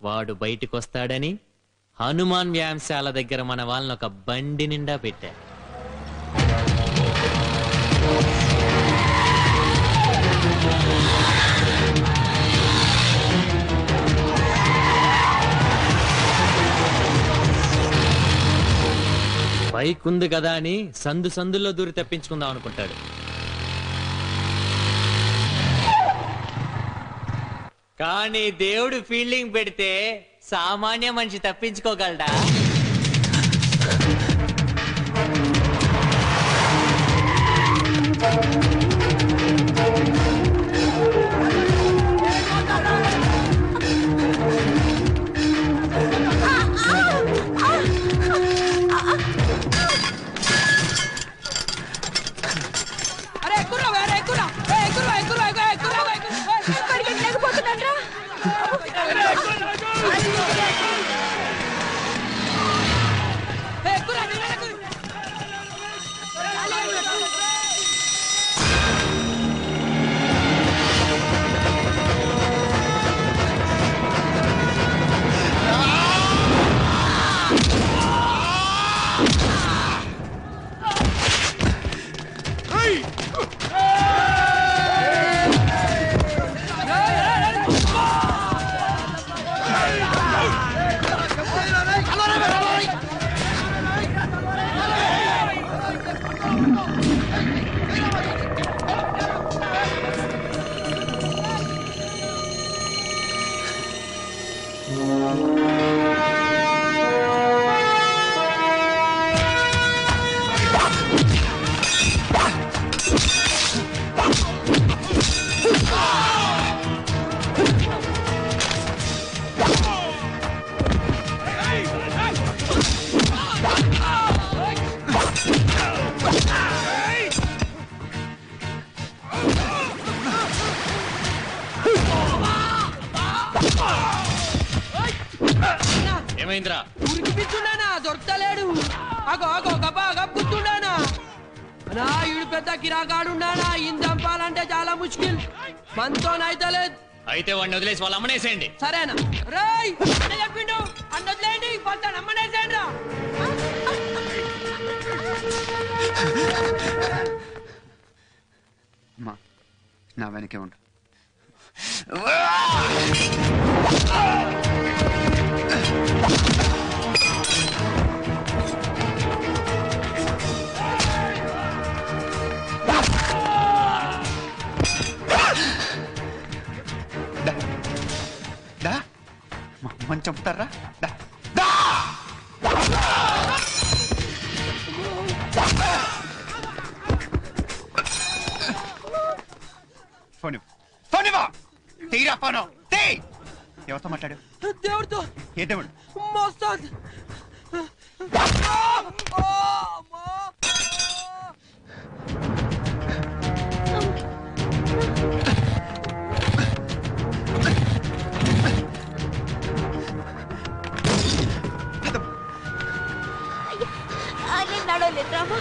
వాడు బయటికొస్తాడని హనుమాన్ వ్యాయామశాల దగ్గర మన వాళ్ళని ఒక బండి నిండా పెట్టా. బైక్ ఉంది కదా అని సందు సందుల్లో దూరి తప్పించుకుందాం అనుకుంటాడు. కానీ దేవుడు ఫీల్డింగ్ పెడితే సామాన్య మనిషి తప్పించుకోగలడా? ఏమైందిరా? ఉరికిపిస్తున్నానా? దొరకలేడు. కూర్చున్నానా? ఈడు పెద్ద కిరాకాడున్నానా? ఈయన చంపాలంటే చాలా ముష్కిల్. మనతోనైతలేదు. అయితే వాడిని వదిలేసి వాళ్ళ అమ్మనేసేయండి. సరేనా? రేయ్ చెప్పిండు అన్న వదిలేయండి. కొంత అమ్మనేసేయండి రా. నా వెనకే ఉండు. మా అమ్మని చంపుతారా? తీరా ఫోను. ఎవరితో మాట్లాడు? దేవుడితో. ఏ దేవుడు? మస్తాన్. నడవలేదు రామా.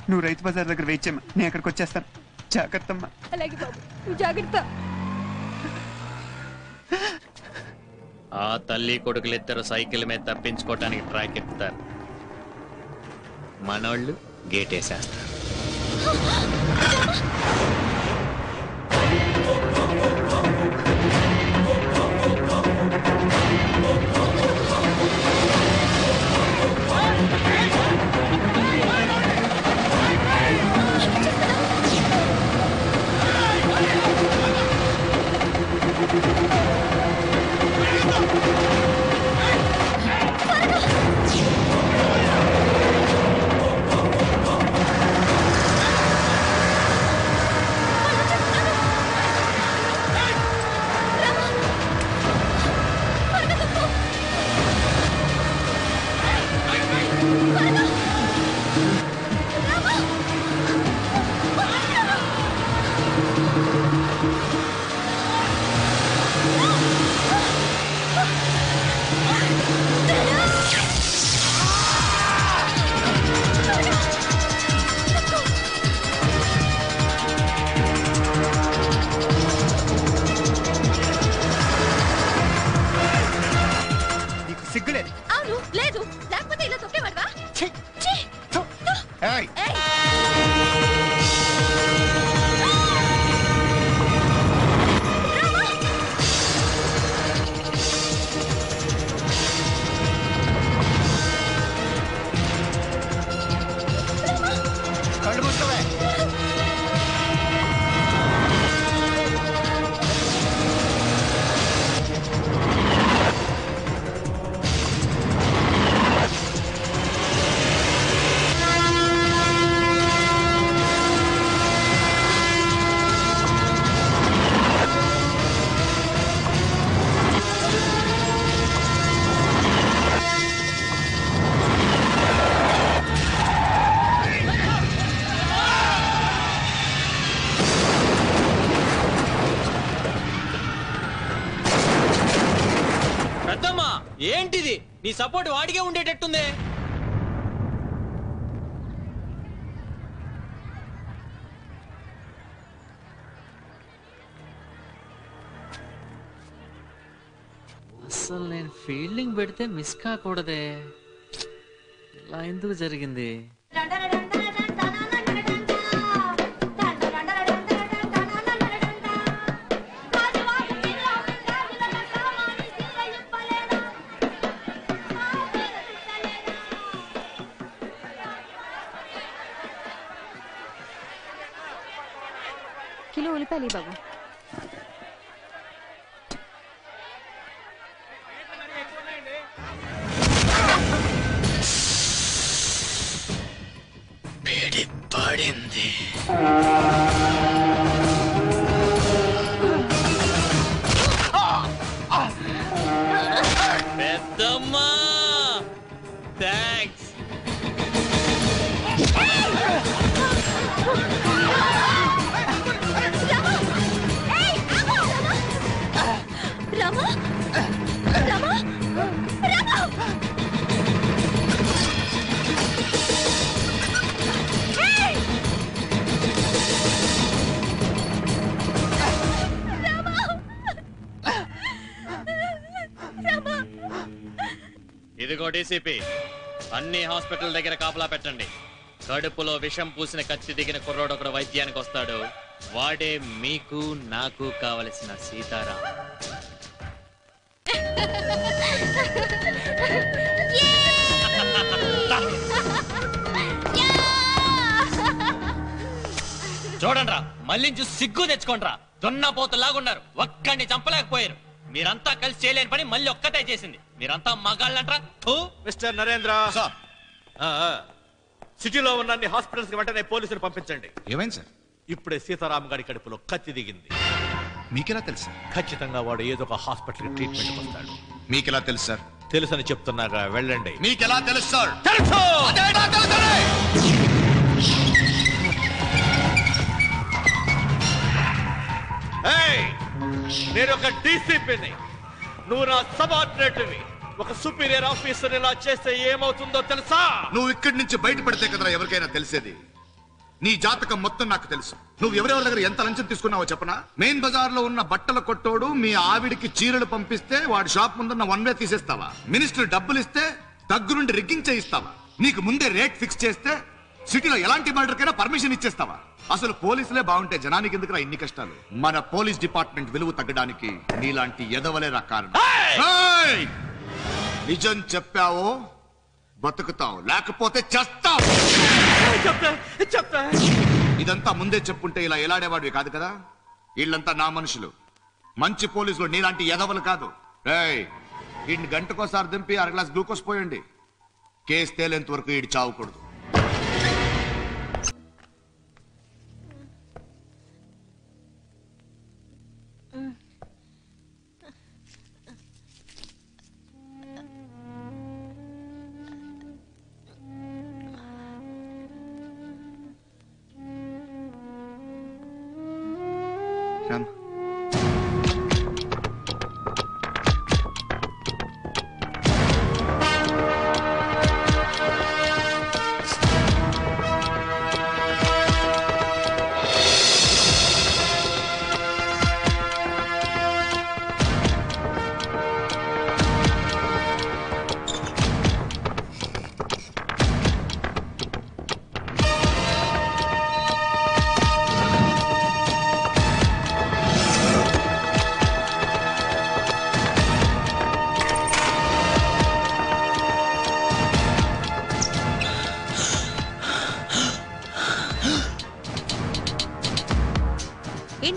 నువ్వు రైతు బజార్ దగ్గర వెయిట్ చేయమ్మా, నేను అక్కడికి వచ్చేస్తాను. జాగ్రత్త అమ్మా. అలాగే బాబు, నువ్వు జాగ్రత్త. ఆ తల్లి కొడుకులిద్దరు సైకిల్ మీద తప్పించుకోవటానికి ట్రాక్ ఎక్కుతారు. మనోళ్ళు గేట్ వేసేస్తారు. ఏయ్, కళ్ళు మూసుకోవే. పెద్దమ్మా ఏంటిది? నీ సపోర్ట్ వాడికే ఉండేటట్టుంది. అసలు నేను ఫీల్డింగ్ పెడితే మిస్ కాకూడదే. ఇలా ఎందుకు జరిగింది? కిలో ఉల్లిపాయలు బాబు. వేడి పడింది. పెద్దమ్మా థ్యాంక్స్. ఇదిగో డీసీపీ, అన్ని హాస్పిటల్ దగ్గర కాపలా పెట్టండి. కడుపులో విషం పూసిన కత్తి దిగిన కుర్రోడు ఒకడు వైద్యానికి వస్తాడు. వాడే మీకు నాకు కావలసిన సీతారాం. చూడండిరా, మళ్ళీ చూసి సిగ్గు తెచ్చుకోండిరా. దున్నపోతులాగున్నారు, ఒక్కడిని చంపలేకపోయారు. మీరంతా కలిసి చేయలేని పని మళ్ళీ ఒక్కటే చేసింది. మీరంతా మగాళ్ళంట్రా. మిస్టర్ నరేంద్ర, సిటీలో ఉన్న అన్ని హాస్పిటల్స్ కి వెంటనే పోలీసులు పంపించండి. ఏమైంది సార్? ఇప్పుడే సీతారాం గారి కడుపులో కత్తి దిగింది. మీకెలా తెలుసు? ఖచ్చితంగా వాడు ఏదో ఒక హాస్పిటల్ కి ట్రీట్మెంట్ వస్తాడు. మీకెలా తెలుసు సార్? తెలుసని చెప్తున్నాగా, వెళ్ళండి. మీకెలా తెలుసు సార్? తెలుసు. ఏయ్, నేను ఒక డీసీపీని, నువ్వు నా సబార్డినేట్వి. ఒక సుపీరియర్ ఆఫీసర్ ఇలా చేస్తే ఏమవుతుందో తెలుసా? నువ్వు ఇక్కడి నుంచి బయటపడితే కదరా ఎవరికైనా తెలిసేది. నీ జాతకం మొత్తం నాకు తెలుసు. నువ్వు ఎవరెవరి దగ్గర ఎంత లంచం తీసుకున్నావో చెప్పనా? మెయిన్ బజార్ లో ఉన్న బట్టల కొట్టోడు మీ ఆవిడికి చీరలు పంపిస్తే వాడి షాప్ ముందున్న వన్ వే తీసేస్తావా? మినిస్టర్ డబ్బులు ఇస్తే దగ్గరుండి రిగ్గింగ్ చేయిస్తావా? నీకు ముందే రేట్ ఫిక్స్ చేస్తే సిటీలో ఎలాంటి మర్డర్ కైనా పర్మిషన్ ఇచ్చేస్తావా? అసలు పోలీసులే బాగుంటే జనానికి ఎందుకురా ఇన్ని కష్టాలు? మన పోలీస్ డిపార్ట్మెంట్ విలువ తగ్గడానికి నీలాంటి ఎదవలే రా కారణం. ఏయ్! నిజం చెప్పావో బతుకుతావు, లేకపోతే చస్తావు. ఇదంతా ముందే చెప్పుంటే ఇలా ఎలాడేవాడివి కాదు కదా. వీళ్ళంతా నా మనుషులు, మంచి పోలీసులు, నీలాంటి ఎదవలు కాదు. రేయ్, వీడిని గంటకోసారి దింపి అర గ్లాస్ గ్లూకోజ్ పోయండి. కేసు తేలేంత వరకు వీడి చావకూడదు. రామ్,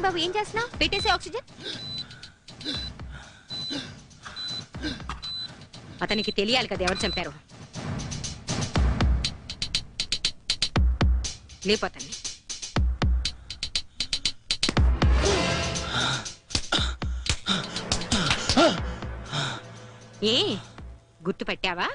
బాబు ఏం చేస్తున్నావు? పెట్టేసి ఆక్సిజన్. అతనికి తెలియాలి కదా ఎవరు చంపారు. లేపోతాన్ని ఏ గుర్తు పట్టావా?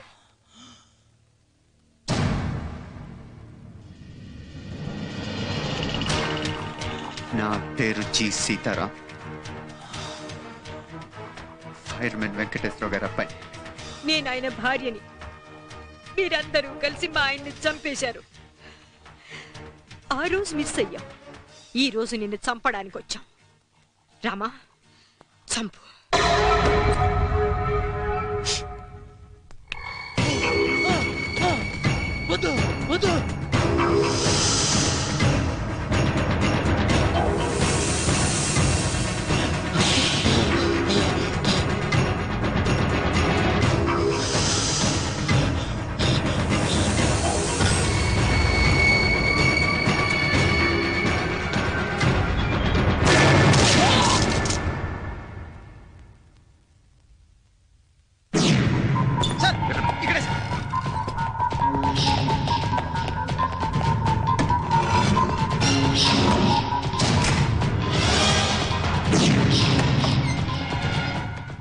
నా పేరు జి సీతారాం, ఫైర్మెన్ వెంకటేశ్వర గారి అబ్బాయి. నేను ఆయన భార్యని. మీరందరూ కలిసి మా ఆయన్ని చంపేశారు. ఆ రోజు మిస్ అయ్యాం. ఈ రోజు నిన్ను చంపడానికి వచ్చాం. రామా, చంపు. వద్దు వద్దు.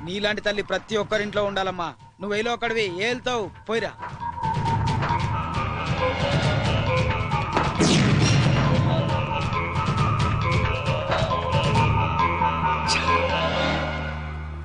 నీలాంటి తల్లి ప్రతి ఒక్కరింట్లో ఉండాలమ్మా. నువ్వు వేలో ఒక్కడివి ఏళ్తావు. పోయిరా.